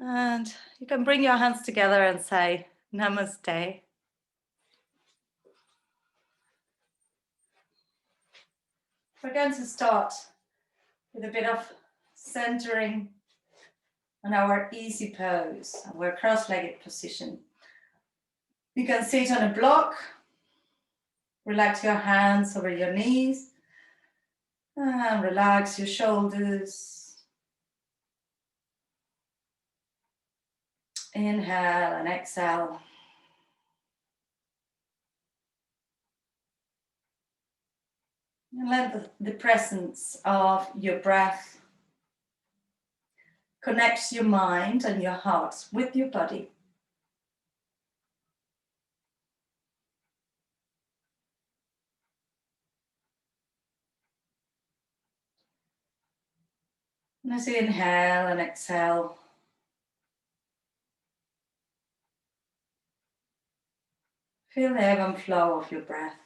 And you can bring your hands together and say Namaste. We're going to start with a bit of centering on our easy pose. We're cross-legged position. You can sit on a block, relax your hands over your knees, and relax your shoulders. Inhale and exhale. And let the presence of your breath connect your mind and your heart with your body. And as you inhale and exhale, feel the ebb and flow of your breath.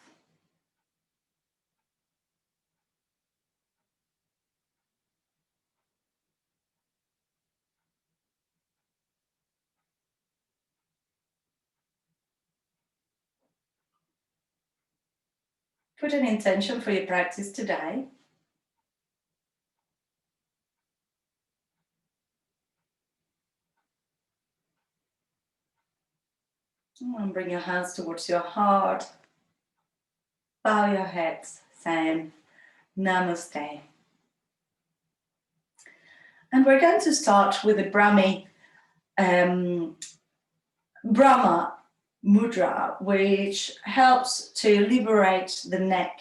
Put an intention for your practice today. And bring your hands towards your heart. Bow your heads, saying Namaste. And we're going to start with the Brahma mudra, which helps to liberate the neck.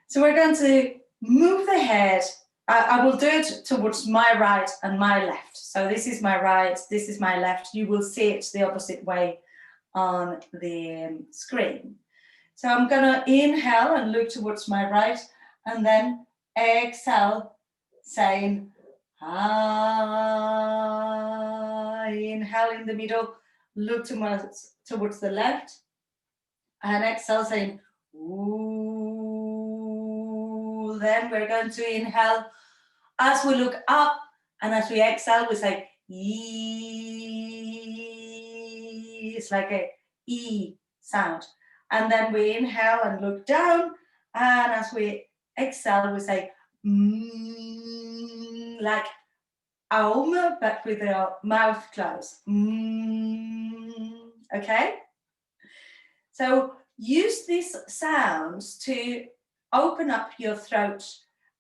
So we're going to move the head. I will do it towards my right and my left. So this is my right, this is my left. You will see it the opposite way on the screen. So I'm going to inhale and look towards my right, and then exhale, saying ah. Inhale in the middle, look towards the left, and exhale, saying ooh. Then we're going to inhale as we look up, and as we exhale, we say E. It's like a E sound. And then we inhale and look down, and as we exhale, we say like Aum, but with our mouth closed. Okay? So use these sounds to open up your throat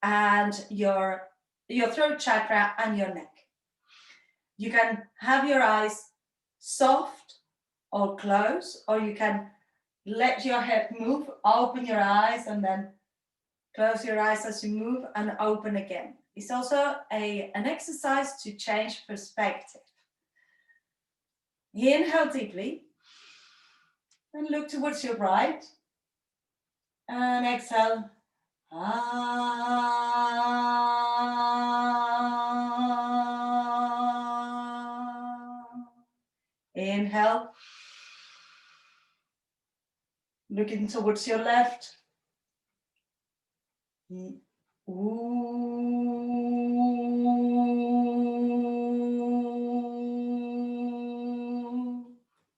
and your throat chakra and your neck. You can have your eyes soft or close, or you can let your head move, open your eyes, and then close your eyes as you move and open again. It's also an exercise to change perspective. Inhale deeply and look towards your right, and exhale. Inhale, looking towards your left.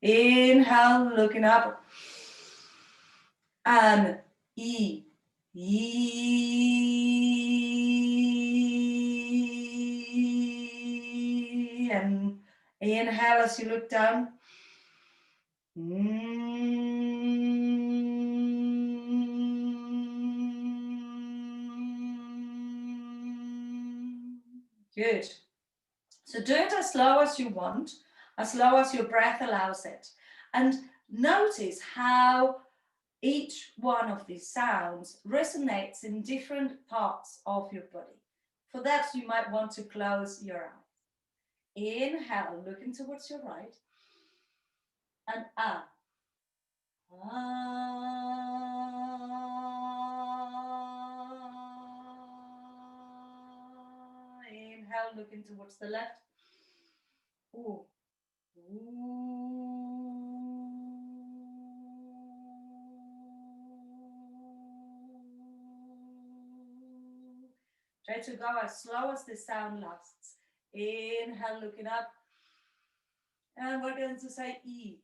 Inhale, looking up. And E. And inhale as you look down. Good. So do it as slow as you want, as slow as your breath allows it. And notice how each one of these sounds resonates in different parts of your body. For that, you might want to close your eyes. Inhale, looking towards your right. And ah. Inhale, looking towards the left. Ooh. Try to go as slow as the sound lasts. Inhale, looking up. And we're going to say E.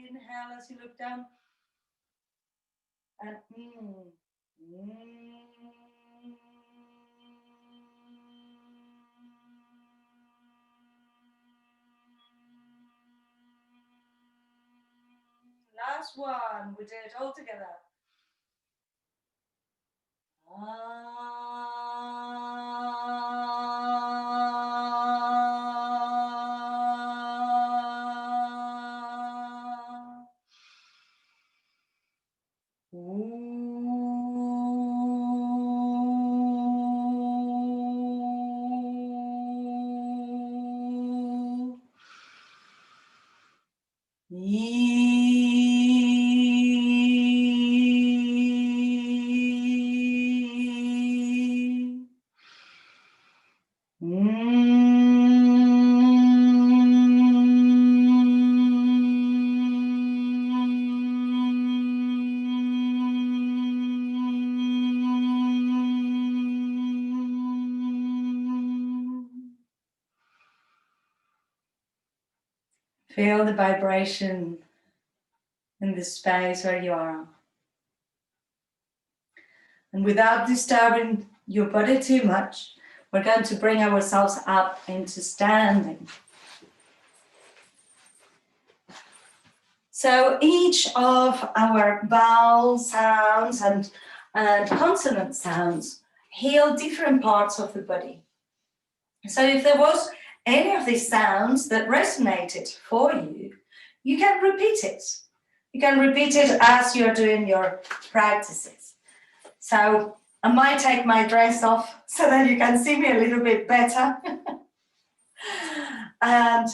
Inhale as you look down. And last one, we did it all together. Feel the vibration in the space where you are. And without disturbing your body too much, we're going to bring ourselves up into standing. So each of our vowel sounds and consonant sounds heal different parts of the body. So if there was any of these sounds that resonated for you, you can repeat it. You can repeat it as you're doing your practices. So I might take my dress off so that you can see me a little bit better. And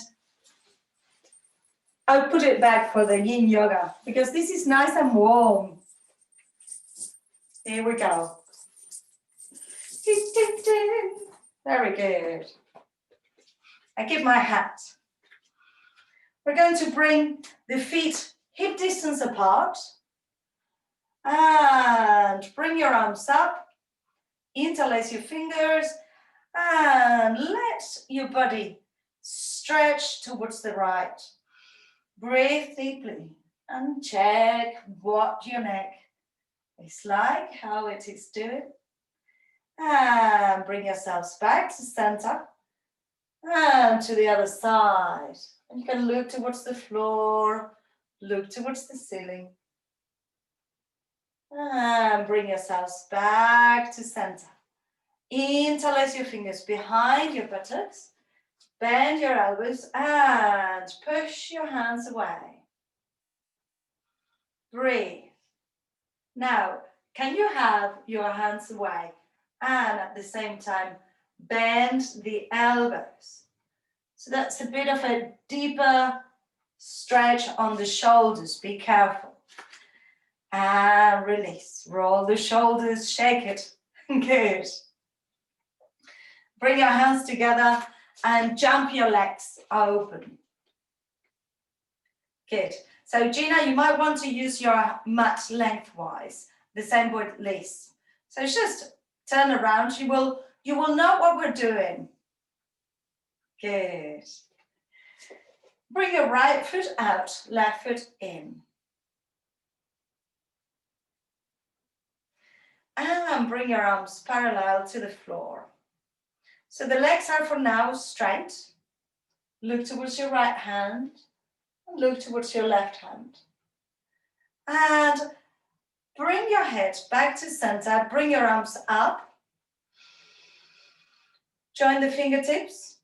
I'll put it back for the yin yoga because this is nice and warm. Here we go. Very good. I keep my hat. We're going to bring the feet hip distance apart and bring your arms up, interlace your fingers and let your body stretch towards the right. Breathe deeply and check what your neck is like, how it is doing. And bring yourselves back to center and to the other side. And you can look towards the floor, look towards the ceiling. And bring yourselves back to center. Interlace your fingers behind your buttocks. Bend your elbows and push your hands away. Breathe. Now, can you have your hands away and at the same time bend the elbows? So that's a bit of a deeper stretch on the shoulders. Be careful. And release. Roll the shoulders, shake it. Good. Bring your hands together and jump your legs open. Good. So Gina, you might want to use your mat lengthwise, the same with Lise. So just turn around. You will know what we're doing. Good. Bring your right foot out, left foot in. And bring your arms parallel to the floor. So the legs are for now straight. Look towards your right hand and look towards your left hand. And bring your head back to center. Bring your arms up. Join the fingertips.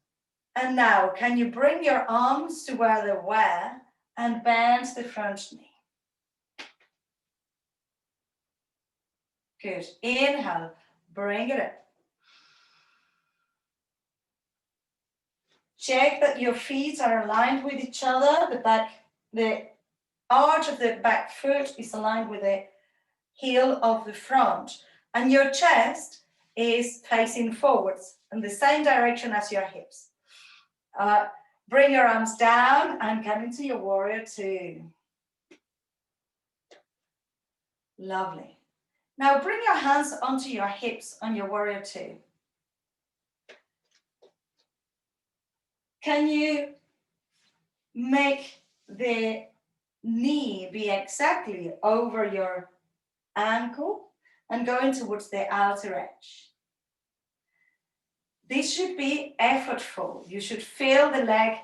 And now, can you bring your arms to where they were and bend the front knee? Good. Inhale. Bring it up. Check that your feet are aligned with each other. The arch of the back foot is aligned with the heel of the front. And your chest is facing forwards in the same direction as your hips. Bring your arms down and come into your warrior two. Lovely. Now bring your hands onto your hips on your warrior two. Can you make the knee be exactly over your ankle and going towards the outer edge? This should be effortful. You should feel the leg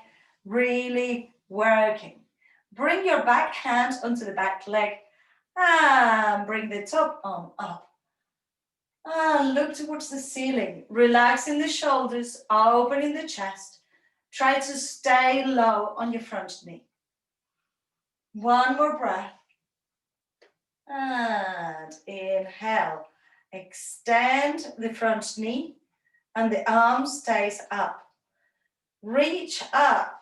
really working. Bring your back hand onto the back leg and bring the top arm up. And look towards the ceiling, relaxing the shoulders, opening the chest. Try to stay low on your front knee. One more breath. And inhale. Extend the front knee and the arm stays up. Reach up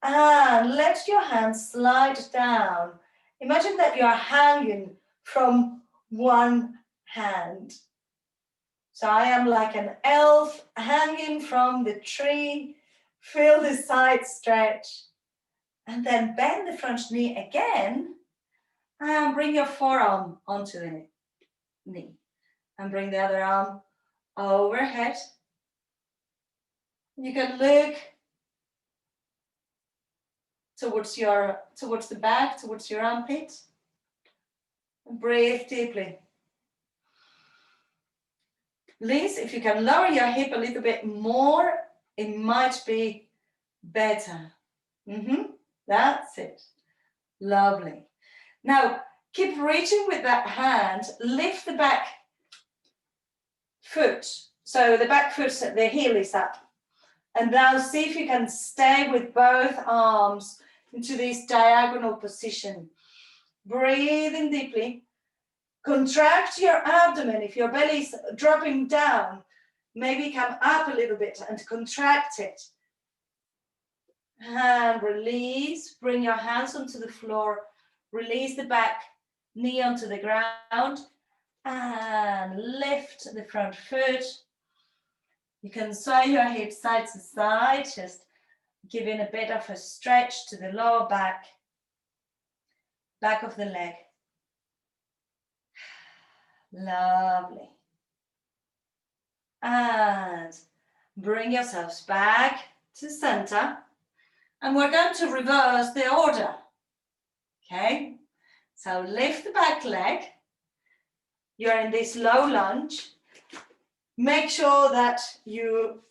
and let your hands slide down. Imagine that you are hanging from one hand. So I am like an elf hanging from the tree. Feel the side stretch. And then bend the front knee again and bring your forearm onto the knee. And bring the other arm overhead. You can look towards the back, towards your armpit. And breathe deeply. Please, if you can lower your hip a little bit more, it might be better. That's it. Lovely. Now, keep reaching with that hand. Lift the back foot. So the back foot, the heel is up. And now see if you can stay with both arms into this diagonal position. Breathe in deeply. Contract your abdomen. If your belly is dropping down, maybe come up a little bit and contract it. And release. Bring your hands onto the floor. Release the back knee onto the ground. And lift the front foot. You can sway your hips side to side, just giving a bit of a stretch to the lower back of the leg. Lovely. And bring yourselves back to center. And we're going to reverse the order. Okay? So lift the back leg. You're in this low lunge. Make sure that you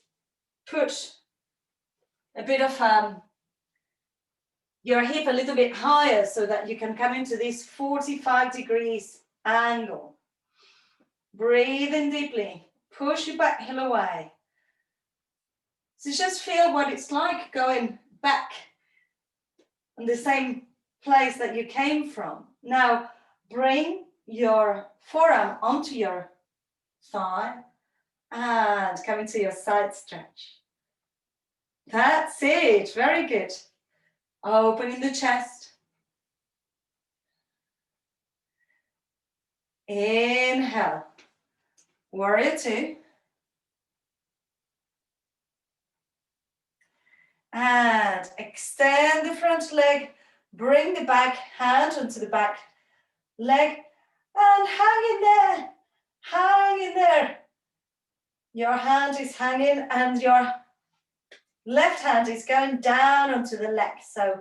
put a bit of your hip a little bit higher so that you can come into this 45 degrees angle. Breathe in deeply. Push your back heel away. So just feel what it's like going back in the same place that you came from. Now bring your forearm onto your thigh and come into your side stretch. That's it. Very good. Opening the chest. Inhale. Warrior two. And extend the front leg. Bring the back hand onto the back leg. And hang in there. Hang in there. Your hand is hanging and your left hand is going down onto the leg. So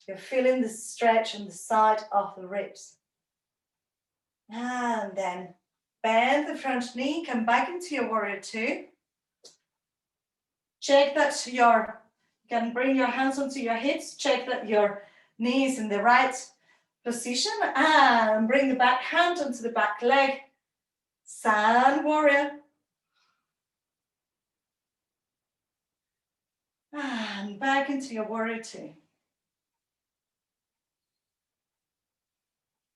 you're feeling the stretch on the side of the ribs. And then bend the front knee, come back into your warrior two. Check that you can bring your hands onto your hips. Check that your knee is in the right position. And bring the back hand onto the back leg. Sand warrior. And back into your warrior two.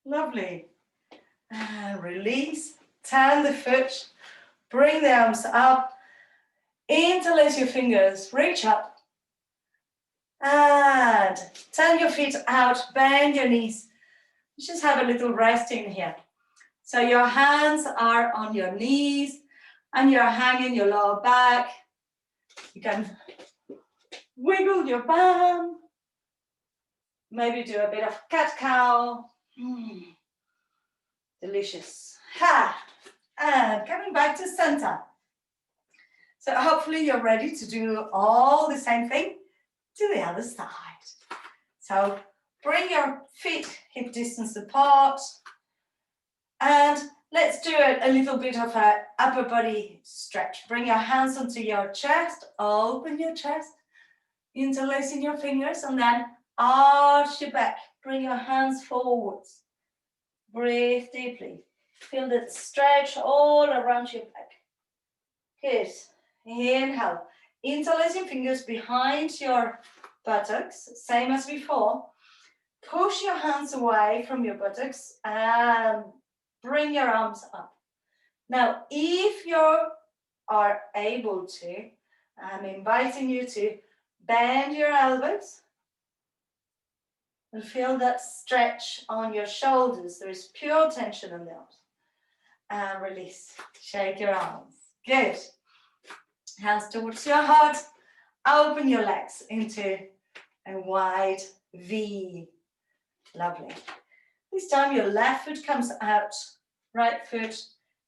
Lovely. And release. Turn the foot. Bring the arms up. Interlace your fingers. Reach up. And turn your feet out. Bend your knees. Just have a little rest in here. So your hands are on your knees and you're hanging your lower back. You can Wiggle your bum. Maybe do a bit of cat-cow. Delicious. Ha! And coming back to center. So hopefully you're ready to do all the same thing to the other side. So bring your feet hip distance apart. And let's do a little bit of an upper body stretch. Bring your hands onto your chest. Open your chest. Interlacing your fingers. And then arch your back. Bring your hands forwards. Breathe deeply. Feel that stretch all around your back. Good. Inhale. Interlace your fingers behind your buttocks, same as before. Push your hands away from your buttocks and bring your arms up. Now, if you are able to, I'm inviting you to bend your elbows and feel that stretch on your shoulders. There is pure tension in the arms. And release. Shake your arms. Good. Hands towards your heart. Open your legs into a wide V. Lovely. This time your left foot comes out, right foot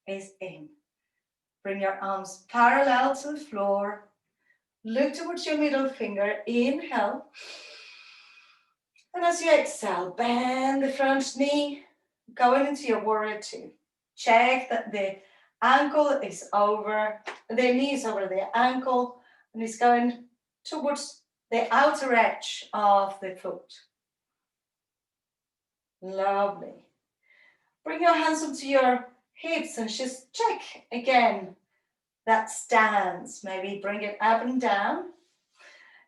is in. Bring your arms parallel to the floor. Look towards your middle finger. Inhale. And as you exhale, bend the front knee, going into your warrior two. Check that the ankle is over, the knee is over the ankle, and it's going towards the outer edge of the foot. Lovely. Bring your hands onto your hips and just check again that stance. Maybe bring it up and down.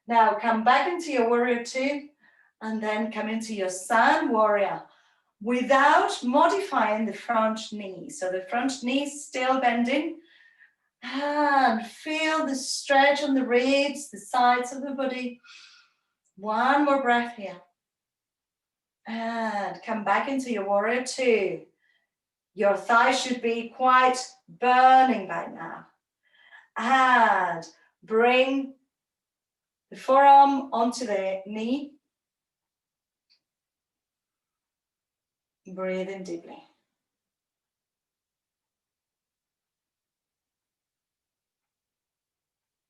Now come back into your warrior two and then come into your sun warrior without modifying the front knee. So the front knee is still bending. And feel the stretch on the ribs, the sides of the body. One more breath here. And come back into your warrior two. Your thighs should be quite burning by now. And bring the forearm onto the knee. Breathe in deeply.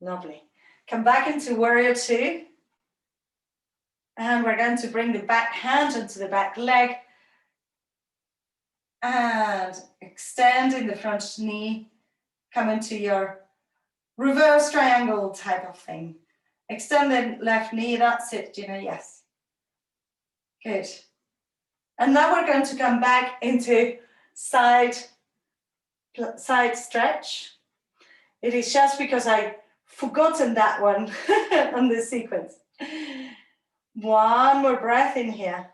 Lovely. Come back into warrior two. And we're going to bring the back hand onto the back leg. And extending the front knee. Come into your reverse triangle type of thing. Extend the left knee, that's it, Gina, yes. Good. And now we're going to come back into side stretch. It is just because I've forgotten that one on the sequence. One more breath in here.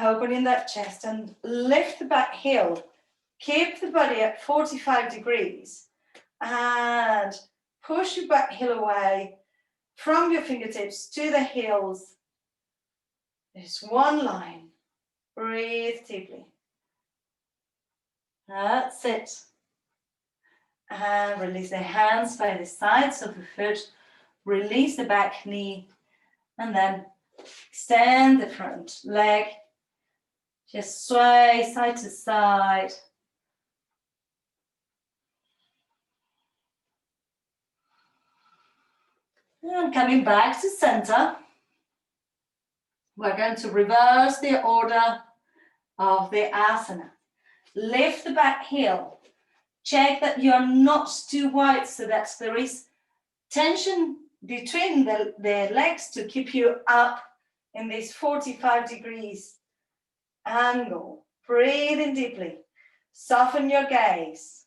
Opening that chest and lift the back heel. Keep the body at 45 degrees and push your back heel away from your fingertips to the heels. There's one line. Breathe deeply. That's it. And release the hands by the sides of the foot. Release the back knee. And then extend the front leg. Just sway side to side. And coming back to center. We're going to reverse the order of the asana. Lift the back heel. Check that you're not too wide so that there is tension between the legs to keep you up in this 45 degrees angle. Breathe in deeply. Soften your gaze.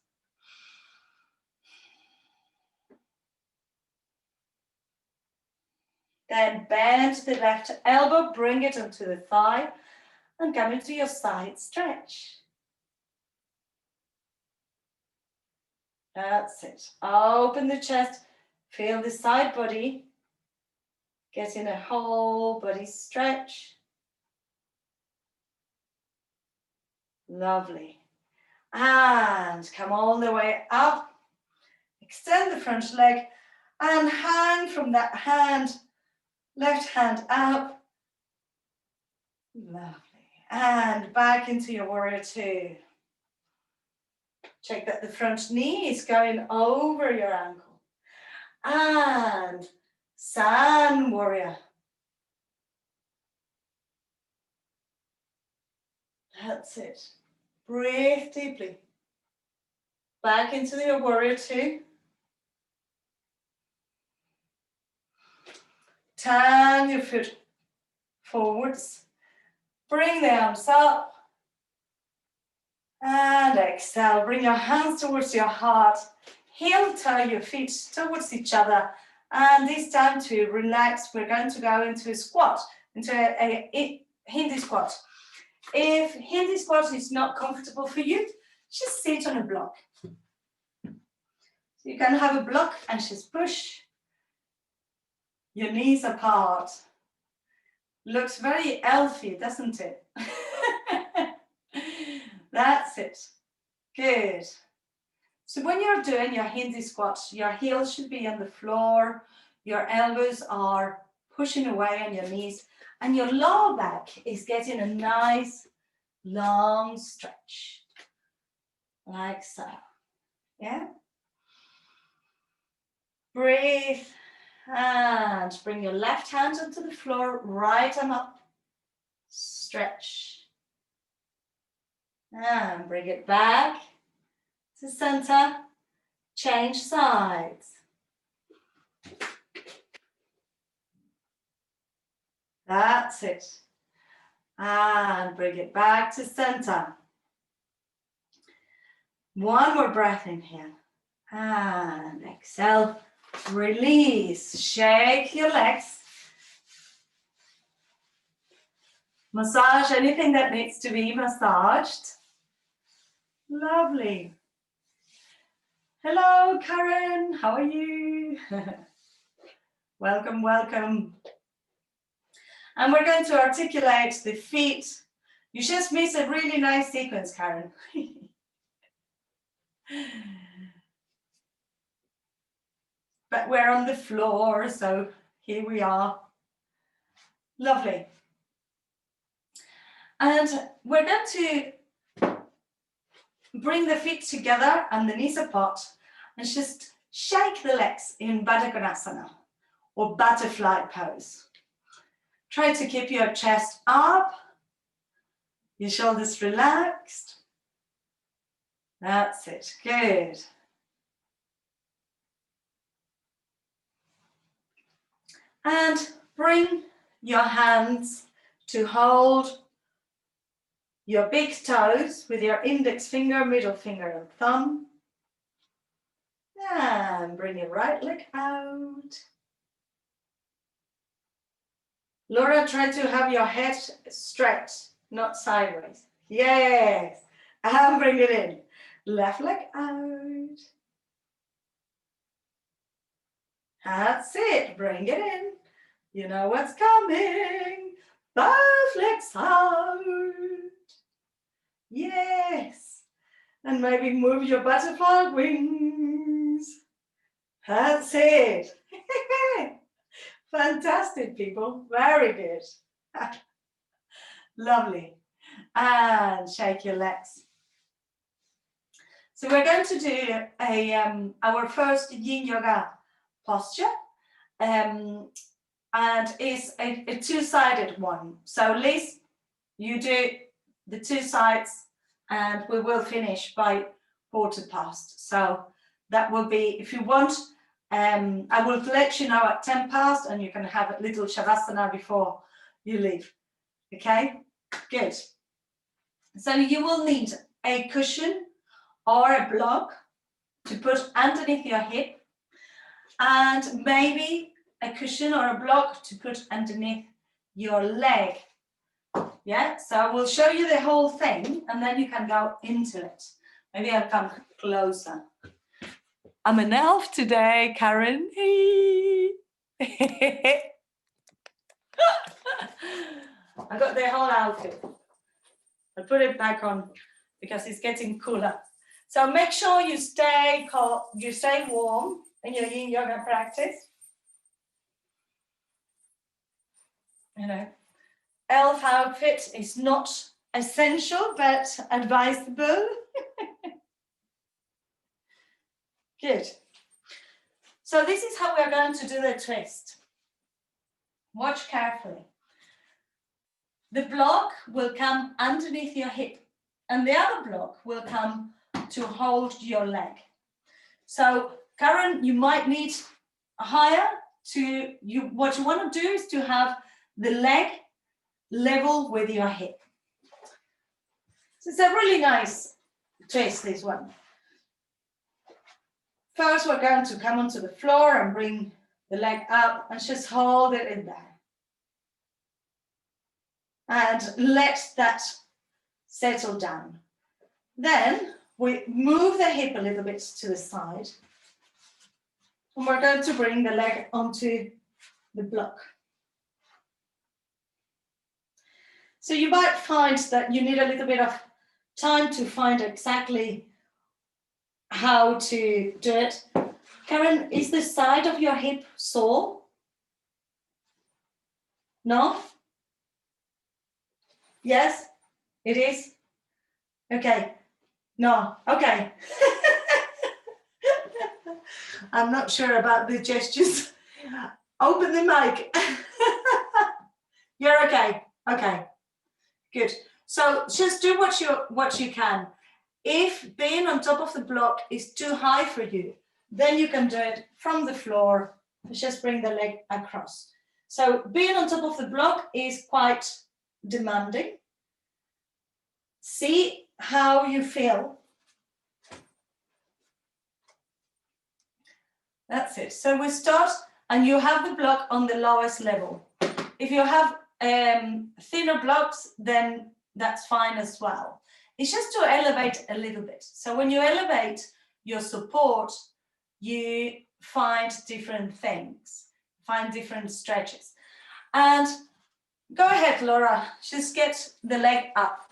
Then bend the left elbow, bring it onto the thigh, and come into your side stretch. That's it. Open the chest, feel the side body, getting a whole body stretch. Lovely. And come all the way up. Extend the front leg And hang from that hand, left hand up. Lovely. And back into your warrior two. Check that the front knee is going over your ankle. And sun warrior. That's it. Breathe deeply. Back into your warrior two. Turn your foot forwards. Bring the arms up. And exhale. Bring your hands towards your heart. Heel toe your feet towards each other. And this time to relax, we're going to go into a squat, into a Hindi squat. If Hindi squat is not comfortable for you, just sit on a block. So you can have a block and just push your knees apart. Looks very elfy, doesn't it? That's it. Good. So when you're doing your Hindi squat, your heels should be on the floor, your elbows are pushing away on your knees, and your lower back is getting a nice long stretch, like so. Yeah? Breathe and bring your left hand onto the floor, right arm up, stretch. And bring it back to center, change sides. That's it. And bring it back to center. One more breath in here. And exhale, release, shake your legs. Massage anything that needs to be massaged. Lovely. Hello, Karen, how are you? Welcome, welcome. And we're going to articulate the feet. You just missed a really nice sequence, Karen. But we're on the floor, so here we are. Lovely. And we're going to bring the feet together and the knees apart and just shake the legs in Baddha Konasana or butterfly pose. Try to keep your chest up, your shoulders relaxed. That's it, good. And bring your hands to hold your big toes with your index finger, middle finger and thumb. And bring your right leg out. Laura, try to have your head straight, not sideways. Yes. And bring it in. Left leg out. That's it. Bring it in. You know what's coming. Both legs out. Yes. And maybe move your butterfly wings. That's it. Fantastic, people. Very good. Lovely. And shake your legs. So we're going to do our first yin yoga posture. And it's a two-sided one. So Liz, you do the two sides and we will finish by 1:15. So that will be, if you want, I will let you know at 10 past and you can have a little Shavasana before you leave. Okay, good. So you will need a cushion or a block to put underneath your hip and maybe a cushion or a block to put underneath your leg. Yeah, so I will show you the whole thing and then you can go into it. Maybe I'll come closer. I'm an elf today, Karen. I got the whole outfit. I'll put it back on because it's getting cooler. So make sure you stay cold, you stay warm. in your yin yoga practice. You know, elf outfit is not essential, but advisable. Good. So this is how we're going to do the twist. Watch carefully. The block will come underneath your hip, and the other block will come to hold your leg. So, Karen, you might need higher to you. What you want to do is to have the leg level with your hip. So it's a really nice twist, this one. First, we're going to come onto the floor and bring the leg up and just hold it in there. And let that settle down. Then we move the hip a little bit to the side. And we're going to bring the leg onto the block. So you might find that you need a little bit of time to find exactly how to do it. Karen, is the side of your hip sore? No? Yes? It is? Okay. No. Okay. I'm not sure about the gestures. Open the mic. You're okay. Okay. Good. So just do what you can. If being on top of the block is too high for you, then you can do it from the floor. Just bring the leg across. So being on top of the block is quite demanding. See how you feel. That's it. So we start, and you have the block on the lowest level. If you have thinner blocks, then that's fine as well. It's just to elevate a little bit. So when you elevate your support, you find different things, find different stretches. And go ahead, Laura, just get the leg up.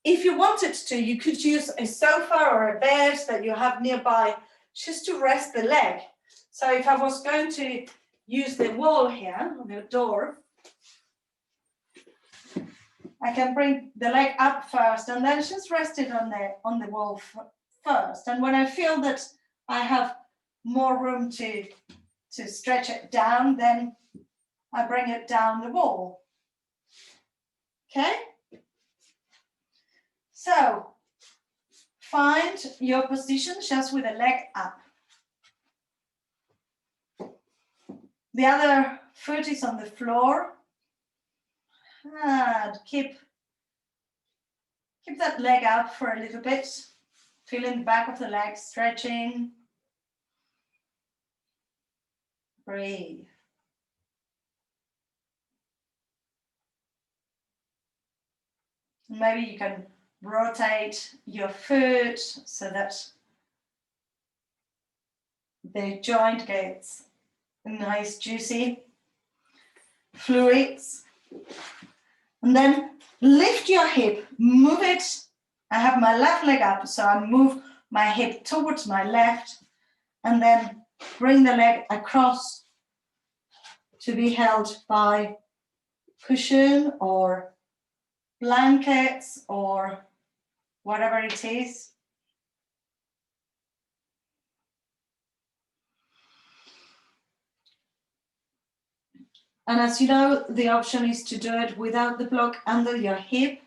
If you wanted to, you could use a sofa or a bed that you have nearby just to rest the leg. So if I was going to use the wall here, the door, I can bring the leg up first and then just rest it on the wall first. And when I feel that I have more room to stretch it down, then I bring it down the wall. Okay? So find your position just with the leg up. The other foot is on the floor. And keep that leg out for a little bit. Feeling the back of the leg, stretching. Breathe. Maybe you can rotate your foot so that the joint gets nice, juicy fluids. And then lift your hip, move it. I have my left leg up, so I move my hip towards my left, and then bring the leg across to be held by cushion or blankets or whatever it is. And as you know, the option is to do it without the block under your hip.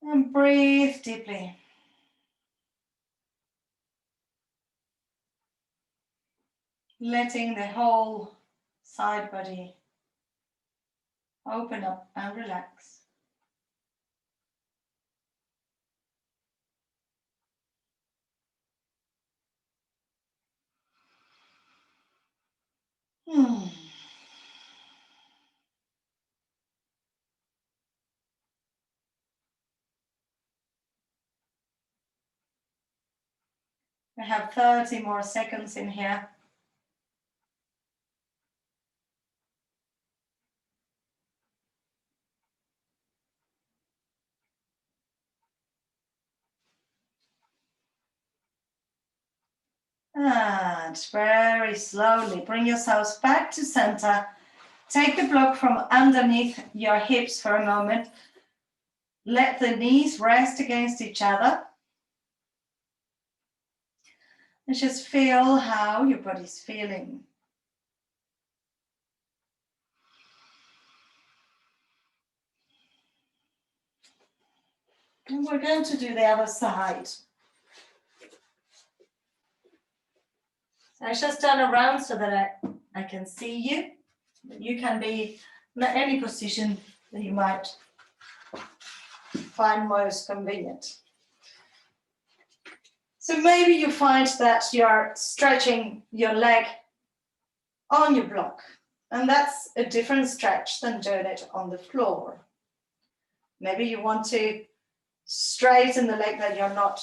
And breathe deeply. Letting the whole side body open up and relax. We have 30 more seconds in here. And very slowly bring yourselves back to center. Take the block from underneath your hips for a moment. Let the knees rest against each other. And just feel how your body's feeling. And we're going to do the other side. So I just turn around so that I can see you. You can be in any position that you might find most convenient. So maybe you find that you're stretching your leg on your block, and that's a different stretch than doing it on the floor. Maybe you want to straighten the leg that you're not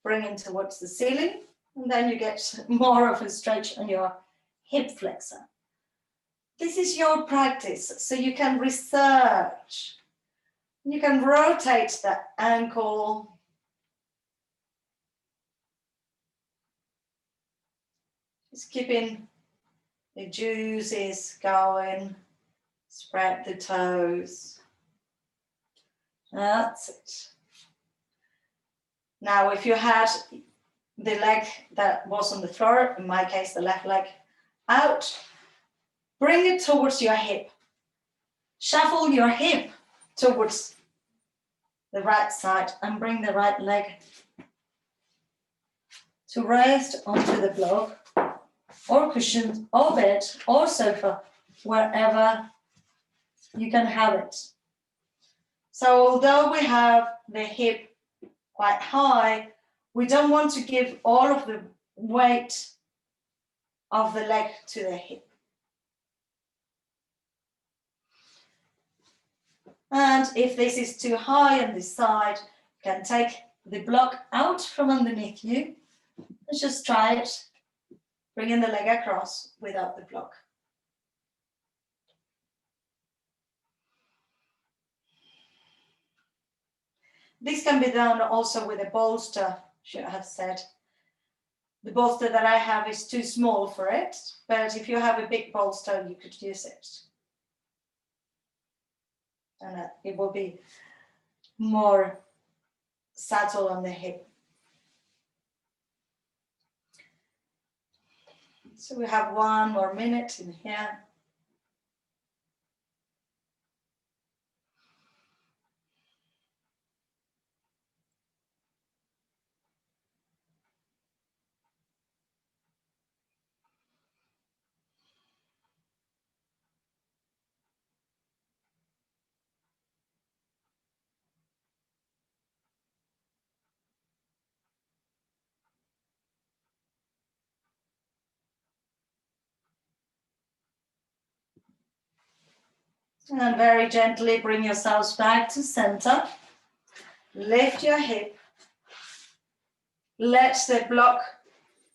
bringing towards the ceiling, and then you get more of a stretch on your hip flexor. This is your practice, so you can research. You can rotate the ankle. Just keeping the juices going. Spread the toes. That's it. Now, if you had the leg that was on the floor, in my case, the left leg, out, bring it towards your hip. Shuffle your hip towards the right side and bring the right leg to rest onto the block or cushion or bed or sofa, wherever you can have it. So although we have the hip quite high, we don't want to give all of the weight of the leg to the hip. And if this is too high on this side, you can take the block out from underneath you and just try it, bringing the leg across without the block. This can be done also with a bolster, should I have said. The bolster that I have is too small for it, but if you have a big bolster, you could use it. And it will be more subtle on the hip. So we have 1 more minute in here. And very gently bring yourselves back to center. Lift your hip. Let the block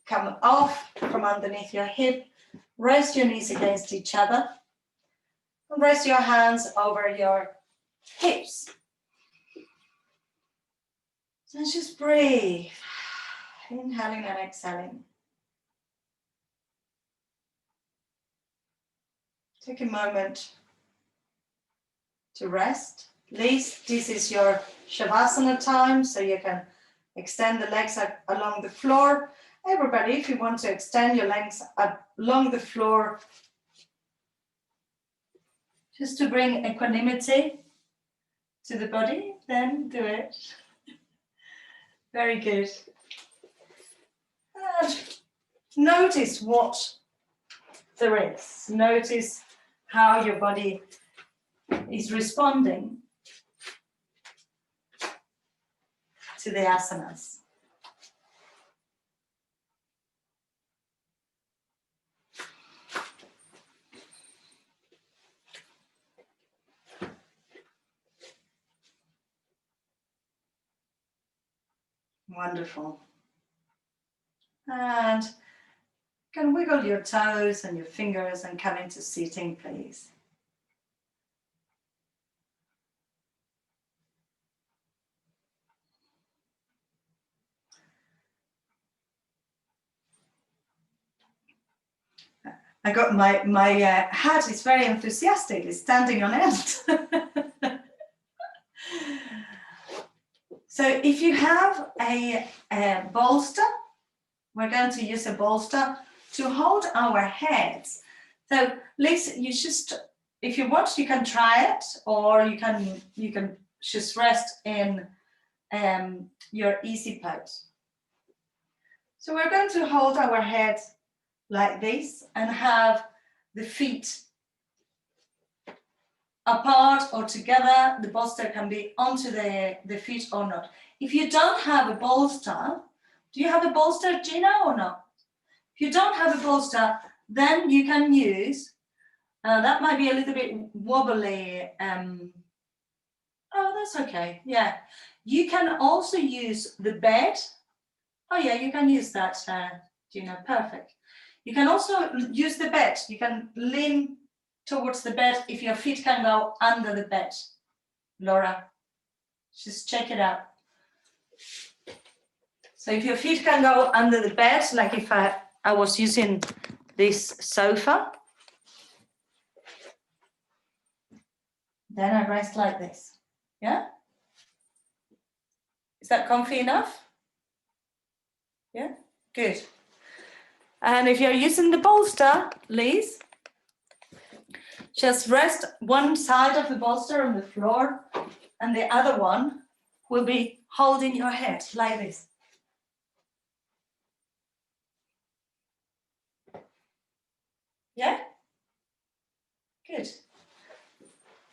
come off from underneath your hip. Rest your knees against each other. And rest your hands over your hips. And just breathe. Inhaling and exhaling. Take a moment to rest. Please, this is your Shavasana time, so you can extend the legs along the floor. Everybody, if you want to extend your legs along the floor, just to bring equanimity to the body, then do it. Very good. And notice what there is. Notice how your body is responding to the asanas. Wonderful. And you can wiggle your toes and your fingers and come into seating, please. I got my hat is very enthusiastic. It's standing on end. So if you have a bolster, we're going to use a bolster to hold our heads. So Liz, you just, if you want, you can try it, or you can just rest in your easy pose. So we're going to hold our head like this and have the feet apart or together. The bolster can be onto the feet or not. If you don't have a bolster, do you have a bolster, Gina, or not? If you don't have a bolster, then you can use, that might be a little bit wobbly. Oh, that's okay. Yeah. You can also use the bed. Oh, yeah, you can use that, Gina. Perfect. You can also use the bed. You can lean towards the bed if your feet can go under the bed. Laura, just check it out. So if your feet can go under the bed, like if I was using this sofa, then I rest like this. Yeah? Is that comfy enough? Yeah? Good. And if you're using the bolster, Liz, just rest one side of the bolster on the floor and the other one will be holding your head like this. Yeah? Good.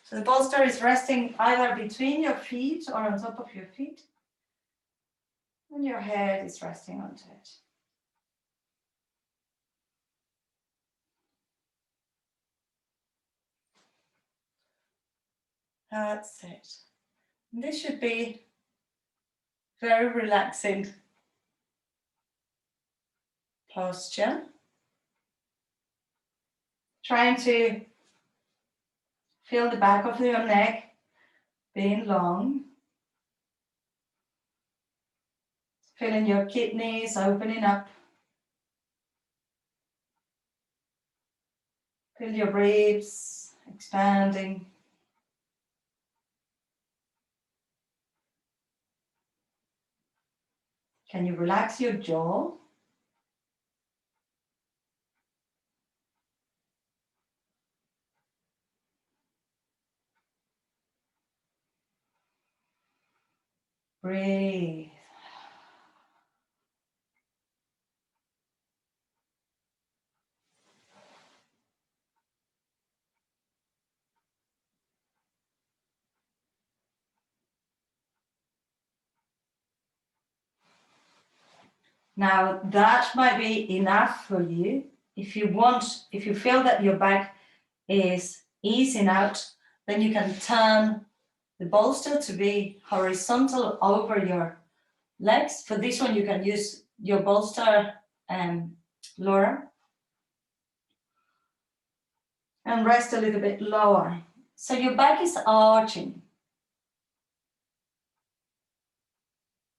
So the bolster is resting either between your feet or on top of your feet, and your head is resting onto it. That's it. And this should be very relaxing posture. Trying to feel the back of your neck being long. Feeling your kidneys opening up. Feel your ribs expanding. Can you relax your jaw? Breathe. Now that might be enough for you. If you feel that your back is easing out, then you can turn the bolster to be horizontal over your legs. For this one, you can use your bolster, Laura, and rest a little bit lower. So your back is arching.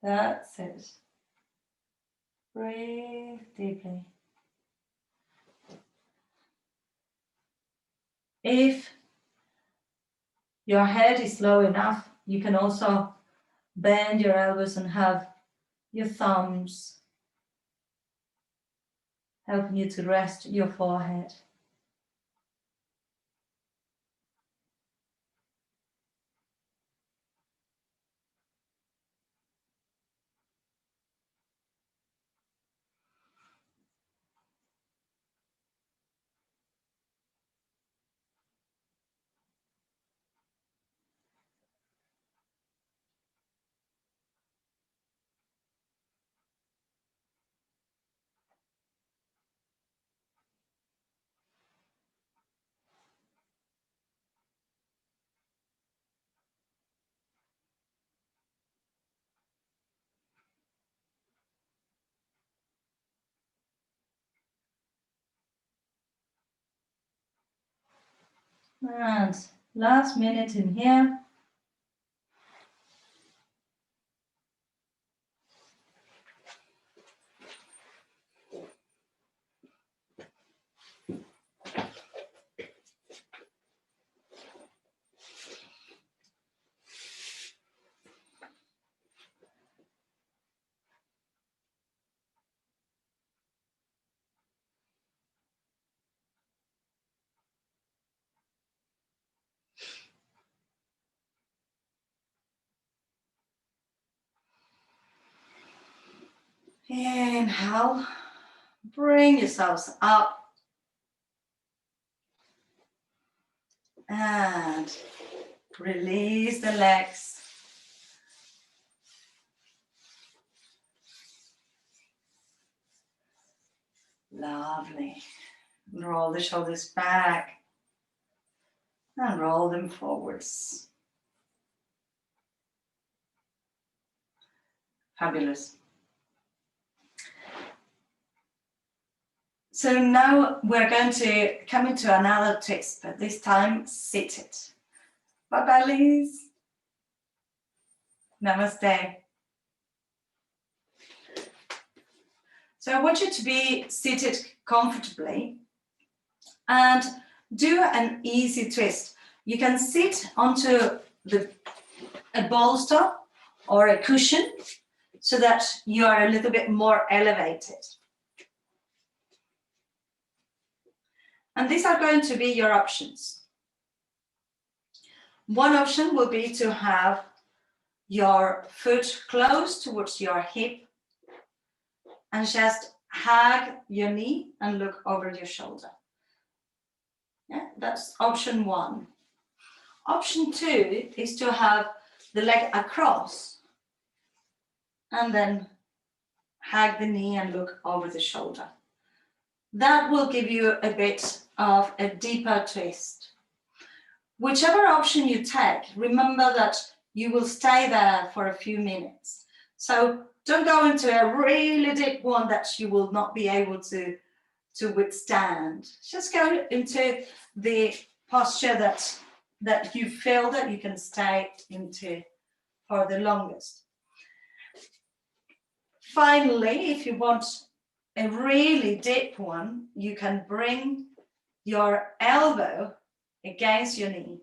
That's it. Breathe deeply. If your head is low enough, you can also bend your elbows and have your thumbs helping you to rest your forehead. And last minute in here. Inhale, bring yourselves up. And release the legs. Lovely. Roll the shoulders back and roll them forwards. Fabulous. So now we're going to come into another twist, but this time seated. Bye-bye, Liz. Namaste. So I want you to be seated comfortably and do an easy twist. You can sit onto a bolster or a cushion so that you are a little bit more elevated. And these are going to be your options. One option will be to have your foot close towards your hip and just hug your knee and look over your shoulder. Yeah, that's option one. Option two is to have the leg across and then hug the knee and look over the shoulder. That will give you a bit of a deeper twist. Whichever option you take, remember that you will stay there for a few minutes. So don't go into a really deep one that you will not be able to withstand. Just go into the posture that you feel that you can stay into for the longest. Finally, if you want a really deep one, you can bring your elbow against your knee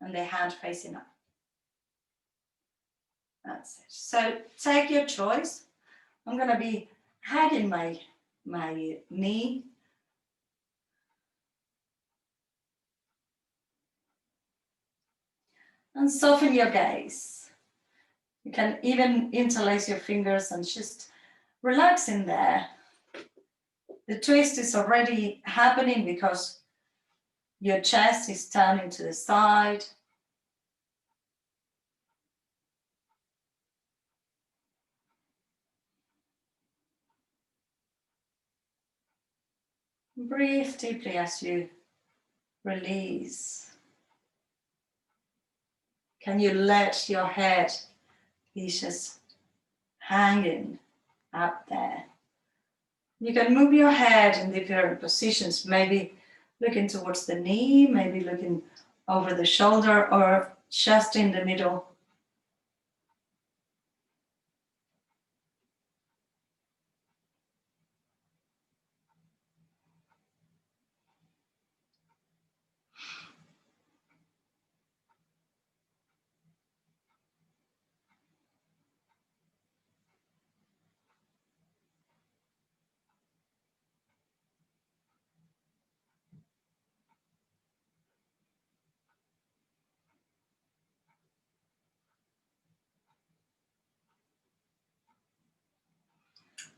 and the hand facing up. That's it. So take your choice. I'm going to be hugging my knee. And soften your gaze. You can even interlace your fingers and just relax in there. The twist is already happening because your chest is turning to the side. Breathe deeply as you release. Can you let your head be just hanging up there? You can move your head in different positions, maybe looking towards the knee, maybe looking over the shoulder, or just in the middle.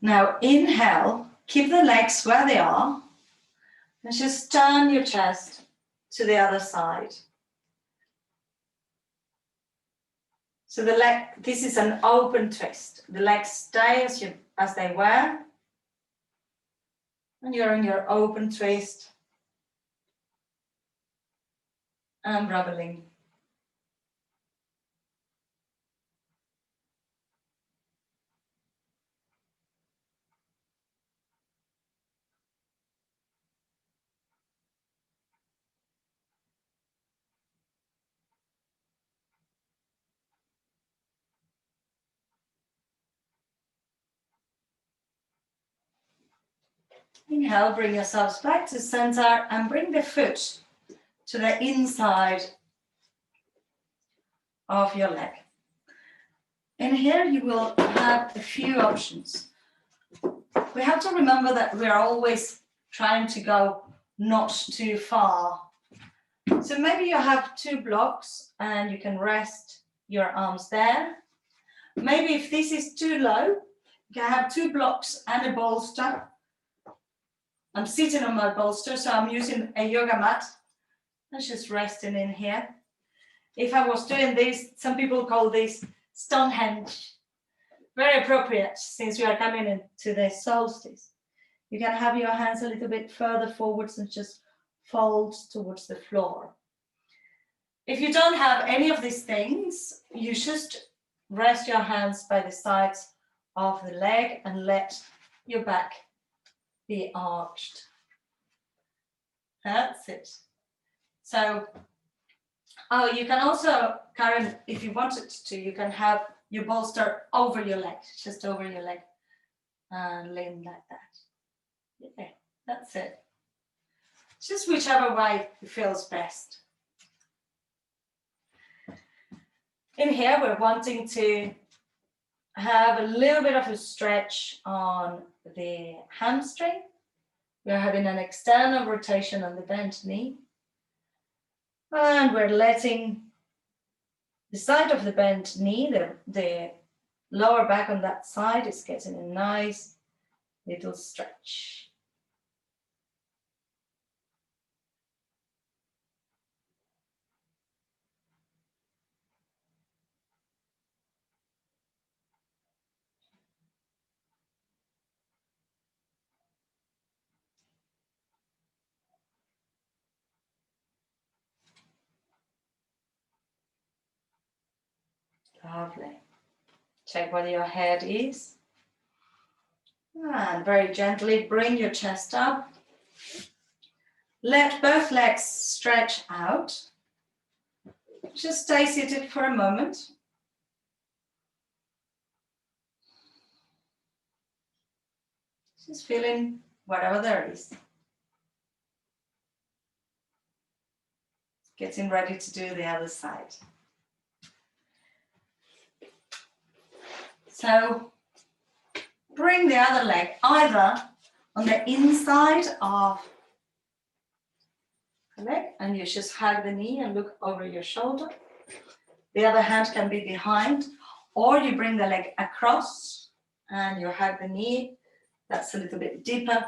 Now inhale, keep the legs where they are, and just turn your chest to the other side. So this is an open twist. The legs stay as they were, and you're in your open twist, unraveling. Inhale, bring yourselves back to center and bring the foot to the inside of your leg. And here you will have a few options. We have to remember that we are always trying to go not too far. So maybe you have two blocks and you can rest your arms there. Maybe if this is too low, You can have 2 blocks and a bolster. I'm sitting on my bolster, so I'm using a yoga mat. I'm just resting in here. If I was doing this, some people call this Stonehenge. Very appropriate since we are coming into the solstice. You can have your hands a little bit further forwards and just fold towards the floor. If you don't have any of these things, you just rest your hands by the sides of the leg and let your back be arched. That's it. So, you can also, Karen, if you wanted to, you can have your bolster over your leg, just over your leg, and lean like that. Yeah, that's it. Just whichever way feels best. In here, we're wanting to have a little bit of a stretch on the hamstring. We're having an external rotation on the bent knee. And we're letting the side of the bent knee, the lower back on that side is getting a nice little stretch. Lovely. Check where your head is. And very gently bring your chest up. Let both legs stretch out. Just stay seated for a moment. Just feeling whatever there is. Getting ready to do the other side. So bring the other leg either on the inside of the leg and you just hug the knee and look over your shoulder. The other hand can be behind, or you bring the leg across and you hug the knee. That's a little bit deeper,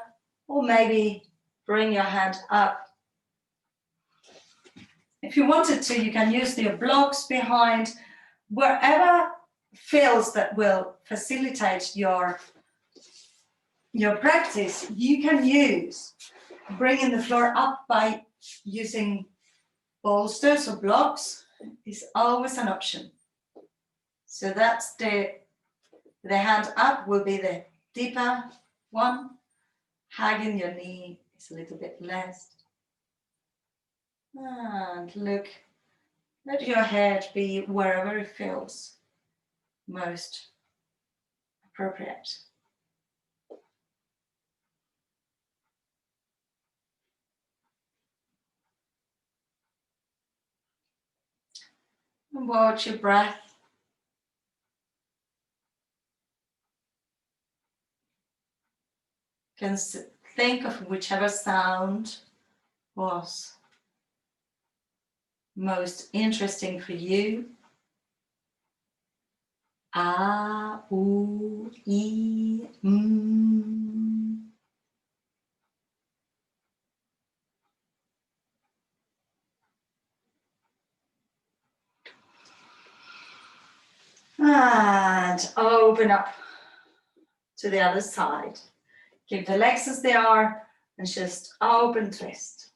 or maybe bring your hand up. If you wanted to, you can use your blocks behind, wherever feels that will facilitate your practice. You can use bringing the floor up by using bolsters or blocks is always an option. So that's the hand up will be the deeper one. Hugging your knee is a little bit less. And look, let your head be wherever it feels most appropriate. And watch your breath. You can think of whichever sound was most interesting for you. Ah, ooh, ee, And open up to the other side. Keep the legs as they are and just open twist.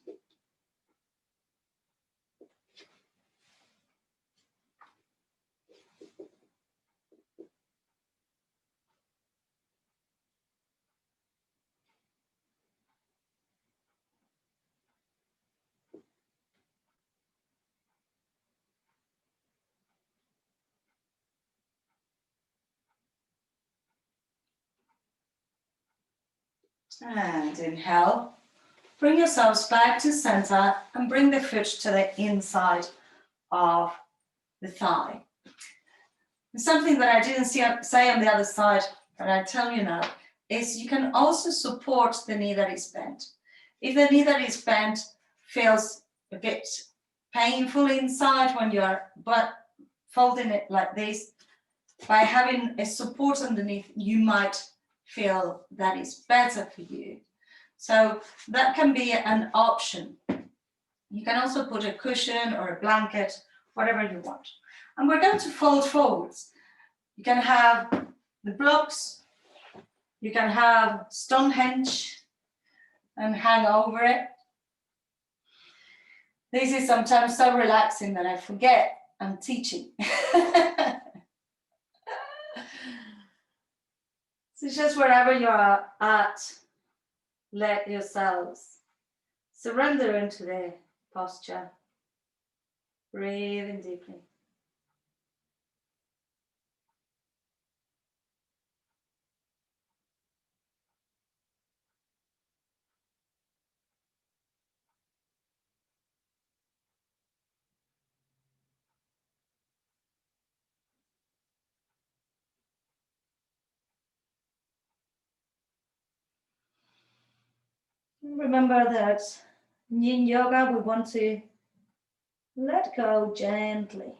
And inhale. Bring yourselves back to center and bring the foot to the inside of the thigh. And something that I didn't say on the other side, but I tell you now, is you can also support the knee that is bent. If the knee that is bent feels a bit painful inside when you are folding it like this, by having a support underneath, you might feel that is better for you. So that can be an option. You can also put a cushion or a blanket, whatever you want. And we're going to fold forwards. You can have the blocks, you can have Stonehenge and hang over it. This is sometimes so relaxing that I forget I'm teaching. So just wherever you are at, let yourselves surrender into the posture. Breathing deeply. Remember that in Yin Yoga, we want to let go gently.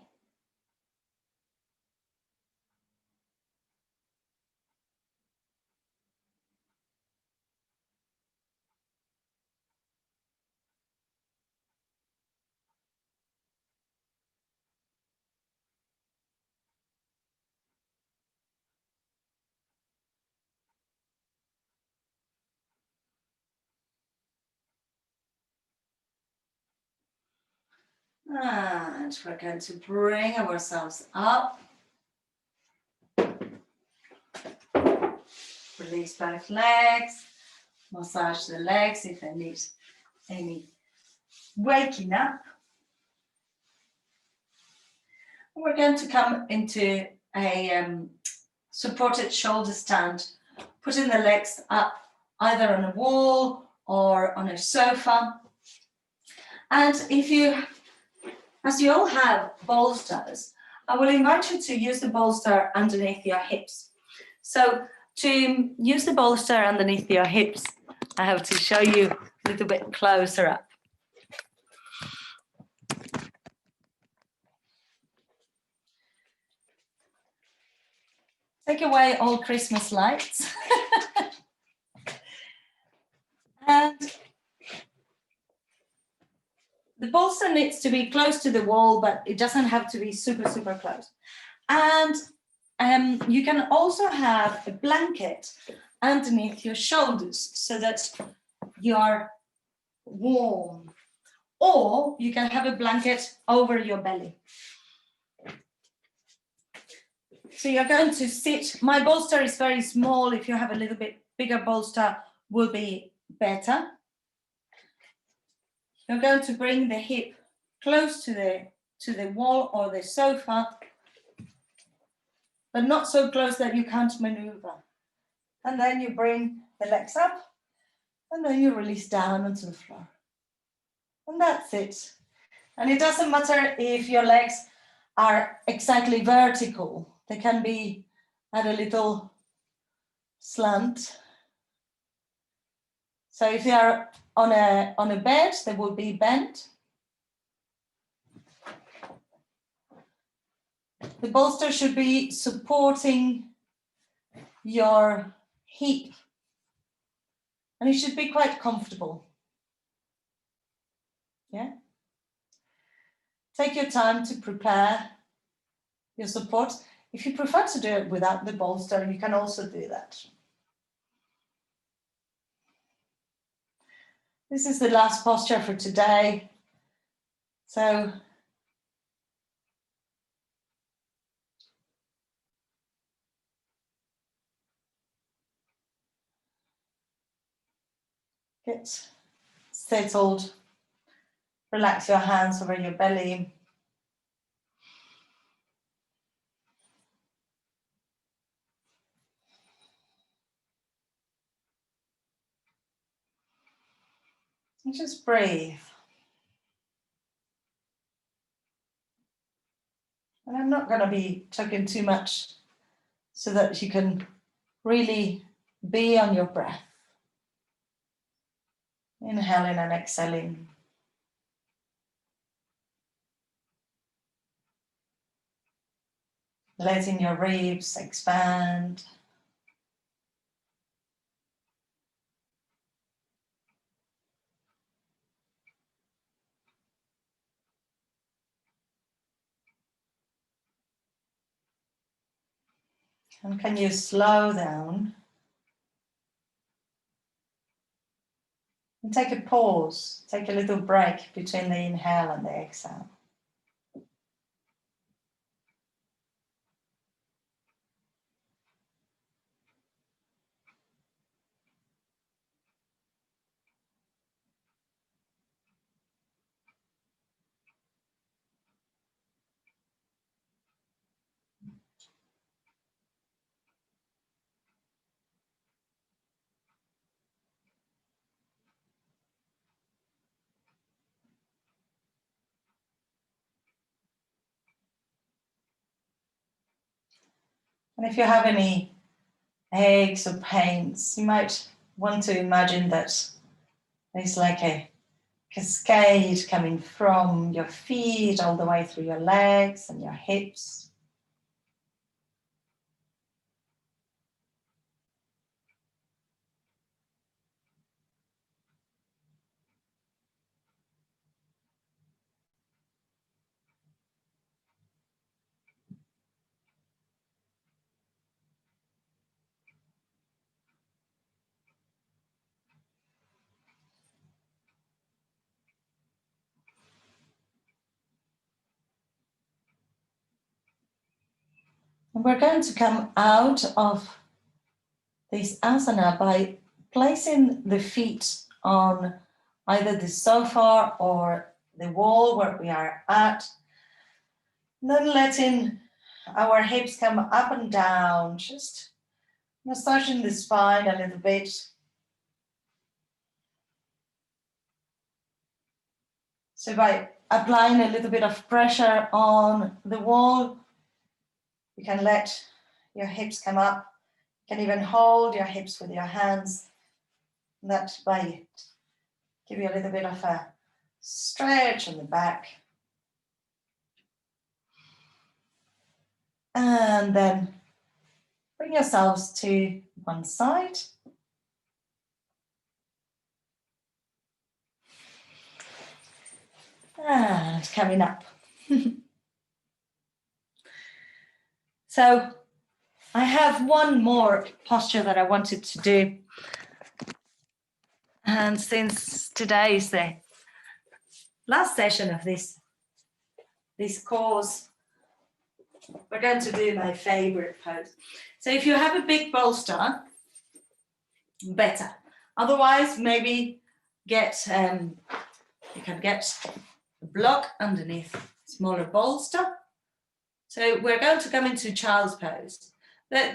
And we're going to bring ourselves up. Release both legs. Massage the legs if they need any waking up. We're going to come into a supported shoulder stand, putting the legs up either on a wall or on a sofa. And if you, as you all have bolsters, I will invite you to use the bolster underneath your hips. So to use the bolster underneath your hips, I have to show you a little bit closer up. Take away all Christmas lights. And the bolster needs to be close to the wall, but it doesn't have to be super, super close. And you can also have a blanket underneath your shoulders so that you're warm. Or you can have a blanket over your belly. So you're going to sit, my bolster is very small. If you have a little bit bigger bolster, will be better. You're going to bring the hip close to the wall or the sofa, but not so close that you can't maneuver. And then you bring the legs up, and then you release down onto the floor. And that's it. And it doesn't matter if your legs are exactly vertical. They can be at a little slant. So if they are on a bed, they will be bent. The bolster should be supporting your hip, and it should be quite comfortable. Yeah. Take your time to prepare your support. If you prefer to do it without the bolster, you can also do that. This is the last posture for today. So get settled. Relax your hands over your belly. And just breathe. And I'm not going to be talking too much so that you can really be on your breath. Inhaling and exhaling. letting your ribs expand. And can you slow down and take a pause, take a little break between the inhale and the exhale. And if you have any aches or pains, you might want to imagine that there's like a cascade coming from your feet all the way through your legs and your hips. And we're going to come out of this asana by placing the feet on either the sofa or the wall where we are at. And then letting our hips come up and down, just massaging the spine a little bit. So by applying a little bit of pressure on the wall, you can let your hips come up. You can even hold your hips with your hands. And that by give you a little bit of a stretch on the back. And then bring yourselves to one side. And coming up. So I have one more posture that I wanted to do. And since today is the last session of this course, we're going to do my favorite pose. So if you have a big bolster, better. Otherwise, maybe you can get a block underneath smaller bolster. So we're going to come into child's pose.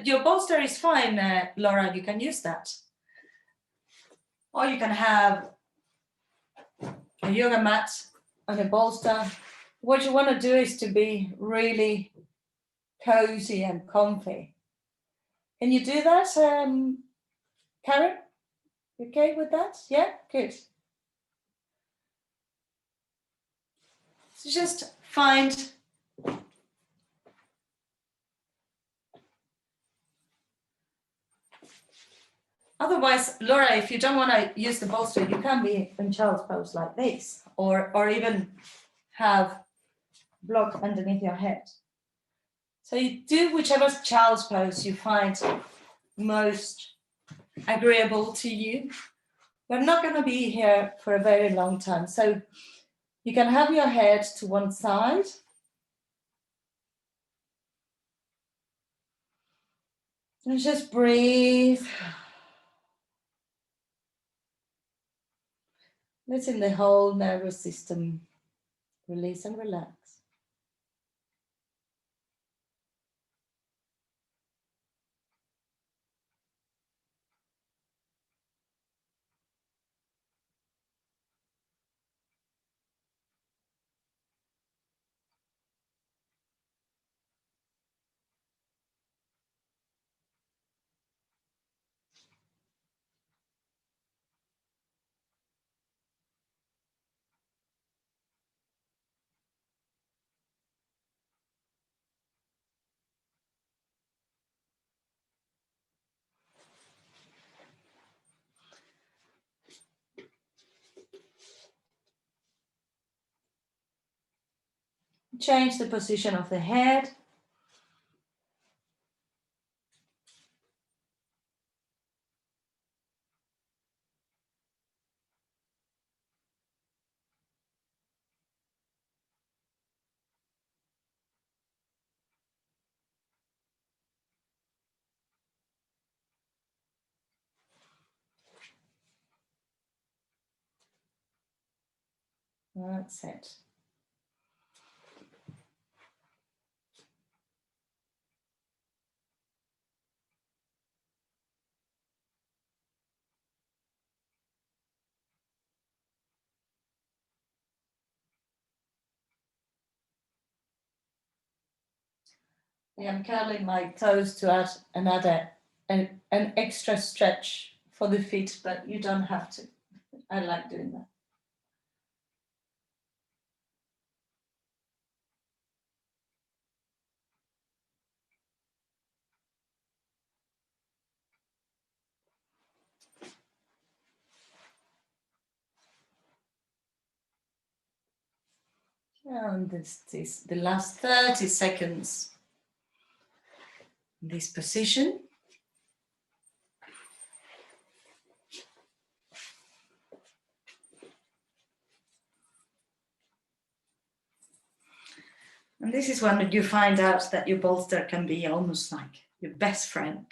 Your bolster is fine, Laura, you can use that. Or you can have a yoga mat and a bolster. What you want to do is to be really cozy and comfy. Can you do that, Karen? You okay with that? Yeah, good. So just find otherwise, Laura, if you don't want to use the bolster, you can be in child's pose like this, or even have block underneath your head. So you do whichever child's pose you find most agreeable to you. We're not going to be here for a very long time, so you can have your head to one side. And just breathe. Letting the whole nervous system release and relax. change the position of the head. That's it. I am curling my toes to add an extra stretch for the feet, but you don't have to. I like doing that. And this is the last 30 seconds in this position. And this is when you find out that your bolster can be almost like your best friend.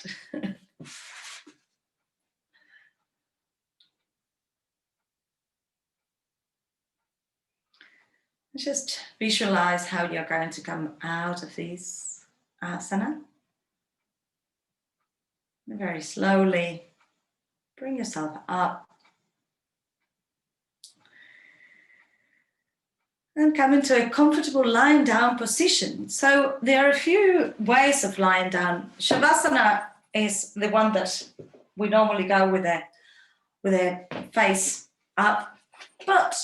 Just visualize how you're going to come out of this asana. And very slowly bring yourself up. And come into a comfortable lying down position. So there are a few ways of lying down. Shavasana is the one that we normally go with a face up, but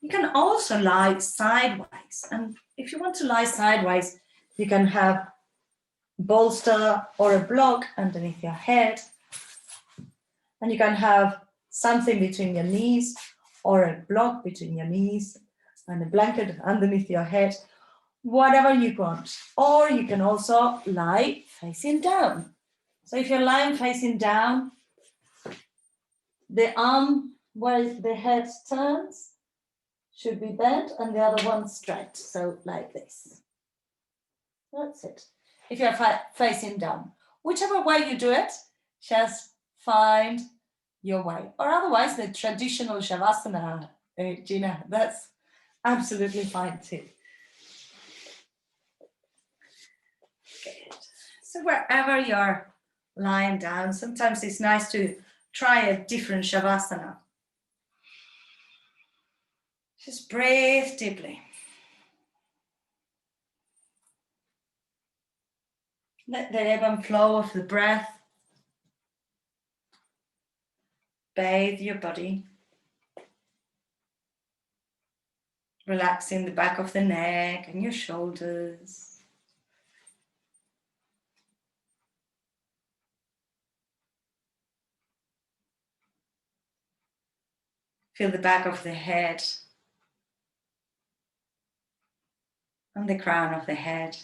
you can also lie sideways. And if you want to lie sideways, you can have bolster or a block underneath your head, and you can have something between your knees or a block between your knees and a blanket underneath your head, whatever you want. Or you can also lie facing down. So if you're lying facing down, the arm where the head turns should be bent and the other one straight, so like this. That's it. If you're facing down, whichever way you do it, just find your way. Or otherwise, the traditional Shavasana, Gina, that's absolutely fine too. Good. So wherever you're lying down, sometimes it's nice to try a different Shavasana. Just breathe deeply. Let the ebb and flow of the breath bathe your body. Relaxing the back of the neck and your shoulders. Feel the back of the head and the crown of the head.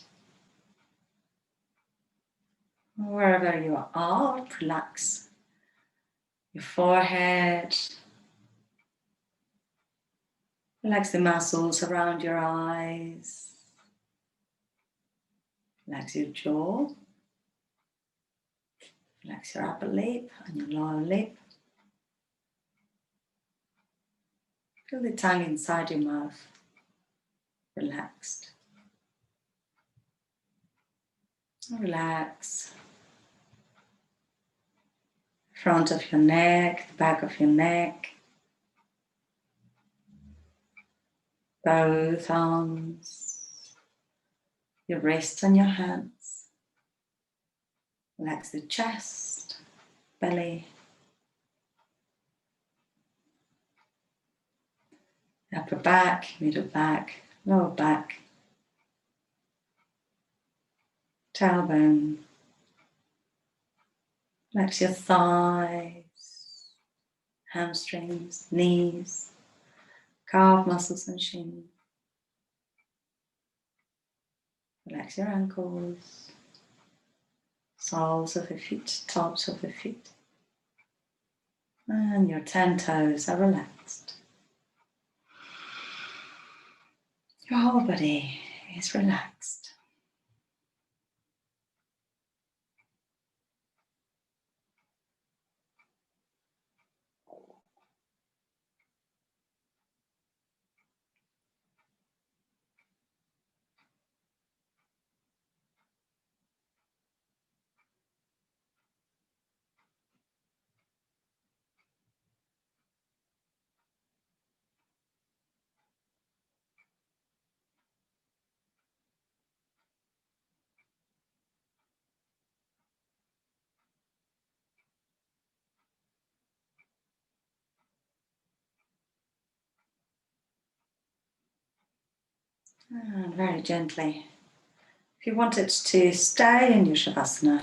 Wherever you are, relax your forehead. Relax the muscles around your eyes. Relax your jaw. Relax your upper lip and your lower lip. Feel the tongue inside your mouth, relaxed. Relax. Front of your neck, the back of your neck. Both arms. Your wrists and your hands. Relax the chest, belly. Upper back, middle back, lower back. Tailbone. Relax your thighs, hamstrings, knees, calf muscles and shin. Relax your ankles, soles of the feet, tops of the feet. And your 10 toes are relaxed. Your whole body is relaxed. And very gently, if you wanted to stay in your Shavasana,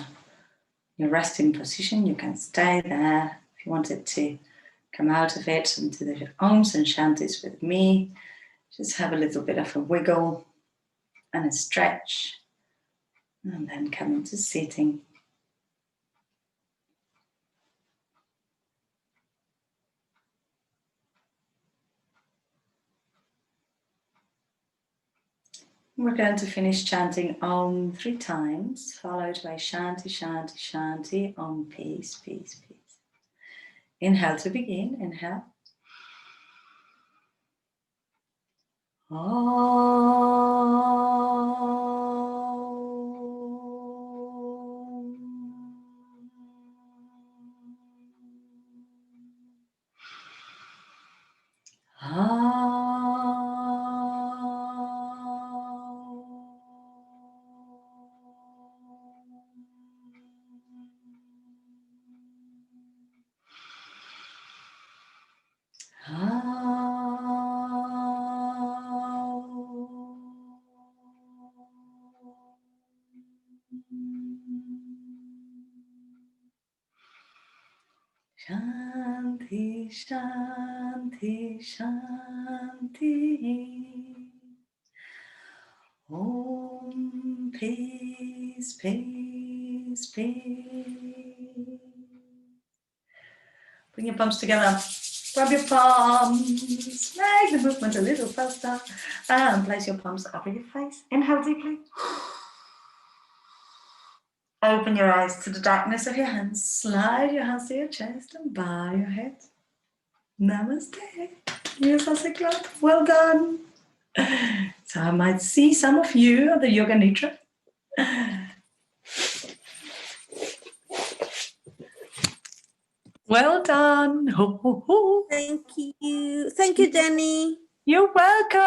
your resting position, you can stay there. If you wanted to come out of it into the Oms and Shantis with me, just have a little bit of a wiggle and a stretch, and then come into sitting. We're going to finish chanting Om 3 times, followed by Shanti, Shanti, Shanti, Om, peace, peace, peace. Inhale to begin, inhale. Shanti, Shanti, Shanti. Om, peace, peace, peace. Bring your palms together. Rub your palms. Make the movement a little faster. And place your palms over your face. Inhale deeply. Open your eyes to the darkness of your hands. Slide your hands to your chest and bow your head. Namaste. Yes, Asiklat. Well done. So I might see some of you at the Yoga Nidra. Well done. Ho, ho, ho. Thank you. Thank you, Geny. You're welcome.